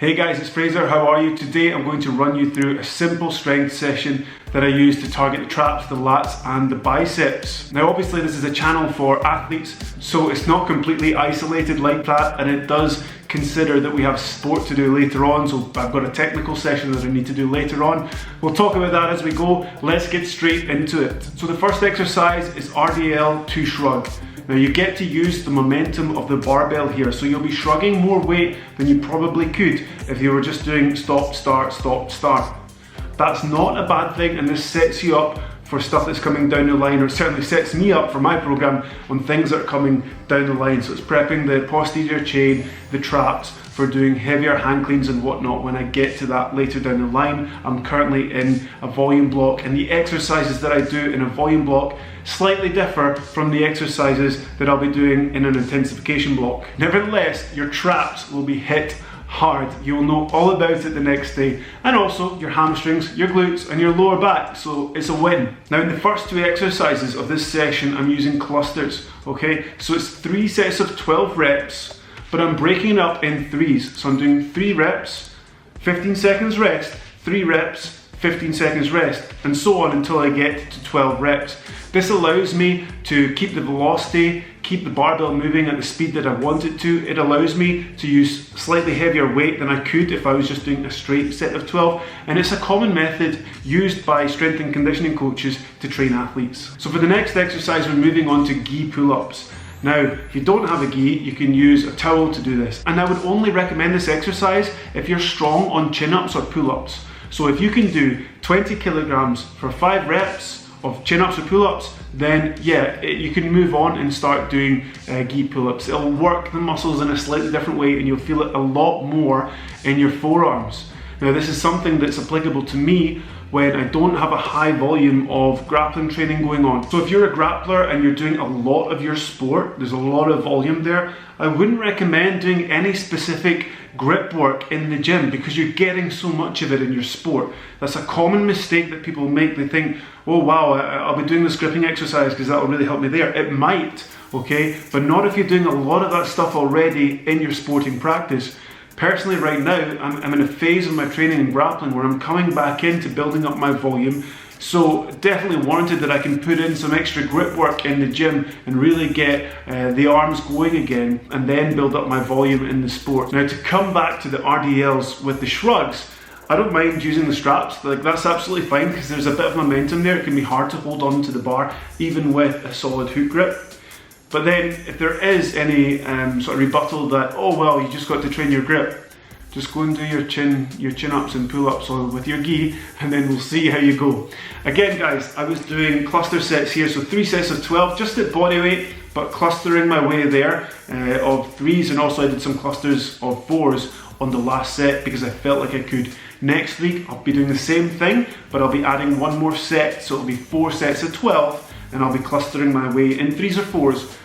Hey guys, it's Fraser, how are you? Today I'm going to run you through a simple strength session that I use to target the traps, the lats and the biceps. Now obviously this is a channel for athletes, so it's not completely isolated like that, and it does consider that we have sport to do later on, so I've got a technical session that I need to do later on. We'll talk about that as we go. Let's get straight into it. So the first exercise is RDL to shrug. Now you get to use the momentum of the barbell here, so you'll be shrugging more weight than you probably could if you were just doing stop, start, stop, start. That's not a bad thing, and this sets you up for stuff that's coming down the line, or it certainly sets me up for my program on things that are coming down the line. So it's prepping the posterior chain, the traps, for doing heavier hand cleans and whatnot when I get to that later down the line. I'm currently in a volume block, and the exercises that I do in a volume block slightly differ from the exercises that I'll be doing in an intensification block. Nevertheless, your traps will be hit hard. You'll know all about it the next day, and also your hamstrings, your glutes and your lower back, so it's a win. Now in the first two exercises of this session I'm using clusters, okay? So it's 3 sets of 12 reps, but I'm breaking it up in threes. So I'm doing 3 reps, 15 seconds rest, 3 reps, 15 seconds rest, and so on until I get to 12 reps. This allows me to keep the velocity, keep the barbell moving at the speed that I want it to. It allows me to use slightly heavier weight than I could if I was just doing a straight set of 12. And it's a common method used by strength and conditioning coaches to train athletes. So for the next exercise, we're moving on to Ghee pull-ups. Now, if you don't have a Ghee, you can use a towel to do this. And I would only recommend this exercise if you're strong on chin-ups or pull-ups. So if you can do 20 kilograms for 5 reps of chin-ups or pull-ups, then yeah, you can move on and start doing Ghee pull-ups. It'll work the muscles in a slightly different way, and you'll feel it a lot more in your forearms. Now this is something that's applicable to me when I don't have a high volume of grappling training going on. So if you're a grappler and you're doing a lot of your sport, there's a lot of volume there, I wouldn't recommend doing any specific grip work in the gym because you're getting so much of it in your sport. That's a common mistake that people make. They think, oh wow, I'll be doing this gripping exercise because that will really help me there. It might, okay, but not if you're doing a lot of that stuff already in your sporting practice. Personally, right now, I'm in a phase of my training in grappling where I'm coming back into building up my volume. So definitely warranted that I can put in some extra grip work in the gym and really get the arms going again, and then build up my volume in the sport. Now to come back to the RDLs with the shrugs, I don't mind using the straps. Like, that's absolutely fine because there's a bit of momentum there. It can be hard to hold on to the bar even with a solid hook grip. But then if there is any sort of rebuttal that, oh well, you just got to train your grip, just go and do your chin-ups and pull-ups with your Ghee, and then we'll see how you go. Again guys, I was doing cluster sets here, so 3 sets of 12, just at body weight, but clustering my way there of 3s, and also I did some clusters of 4s on the last set because I felt like I could. Next week I'll be doing the same thing, but I'll be adding 1 more set, so it'll be 4 sets of 12, and I'll be clustering my way in 3s or 4s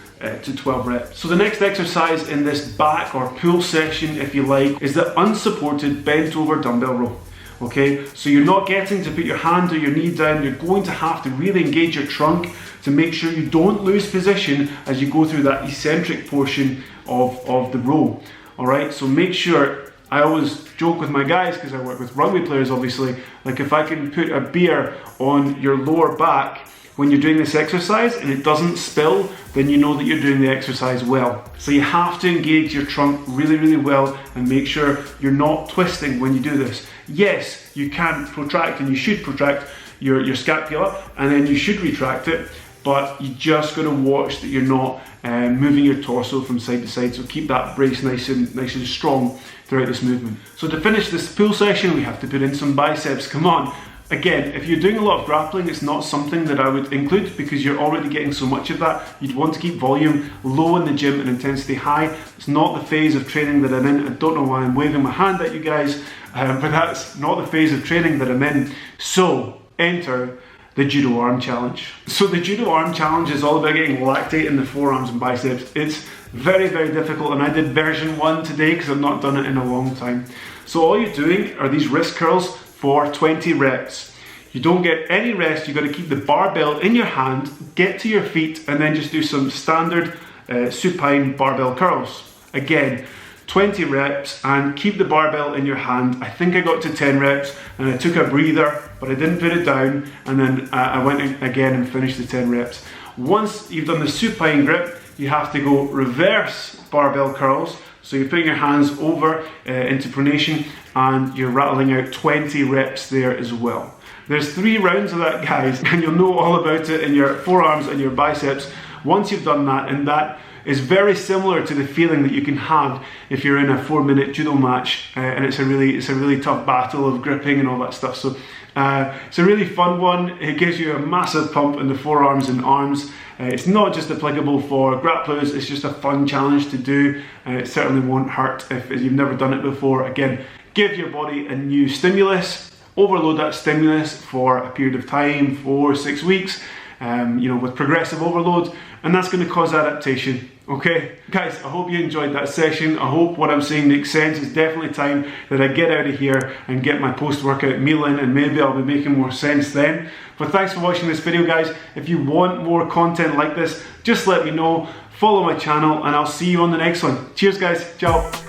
to 12 reps. So the next exercise in this back or pull session, if you like, is the unsupported bent over dumbbell row. Okay, so you're not getting to put your hand or your knee down. You're going to have to really engage your trunk to make sure you don't lose position as you go through that eccentric portion of the row. All right, so make sure, I always joke with my guys, because I work with rugby players obviously, like if I can put a beer on your lower back when you're doing this exercise and it doesn't spill, then you know that you're doing the exercise well. So you have to engage your trunk really, really well and make sure you're not twisting when you do this. Yes, you can protract, and you should protract your scapula, and then you should retract it, but you just gotta watch that you're not moving your torso from side to side, so keep that brace nice and strong throughout this movement. So to finish this pull session, we have to put in some biceps, come on. Again, if you're doing a lot of grappling, it's not something that I would include because you're already getting so much of that. You'd want to keep volume low in the gym and intensity high. It's not the phase of training that I'm in. I don't know why I'm waving my hand at you guys, but that's not the phase of training that I'm in. So, enter the Judo arm challenge. So the Judo arm challenge is all about getting lactate in the forearms and biceps. It's very, very difficult, and I did version 1 today because I've not done it in a long time. So all you're doing are these wrist curls for 20 reps. You don't get any rest. You've got to keep the barbell in your hand, get to your feet, and then just do some standard supine barbell curls. Again, 20 reps and keep the barbell in your hand. I think I got to 10 reps and I took a breather, but I didn't put it down, and then I went again and finished the 10 reps. Once you've done the supine grip, you have to go reverse barbell curls. So you're putting your hands over into pronation and you're rattling out 20 reps there as well. There's 3 rounds of that, guys, and you'll know all about it in your forearms and your biceps once you've done that, and that is very similar to the feeling that you can have if you're in a 4-minute judo match and it's a really tough battle of gripping and all that stuff. So it's a really fun one. It gives you a massive pump in the forearms and arms. It's not just applicable for grapplers, it's just a fun challenge to do. It certainly won't hurt if you've never done it before. Again, give your body a new stimulus, overload that stimulus for a period of time, 4 or 6 weeks, with progressive overload, and that's going to cause adaptation. Okay, guys, I hope you enjoyed that session. I hope what I'm saying makes sense. It's definitely time that I get out of here and get my post-workout meal in, and maybe I'll be making more sense then. But thanks for watching this video, guys. If you want more content like this, just let me know. Follow my channel, and I'll see you on the next one. Cheers, guys. Ciao.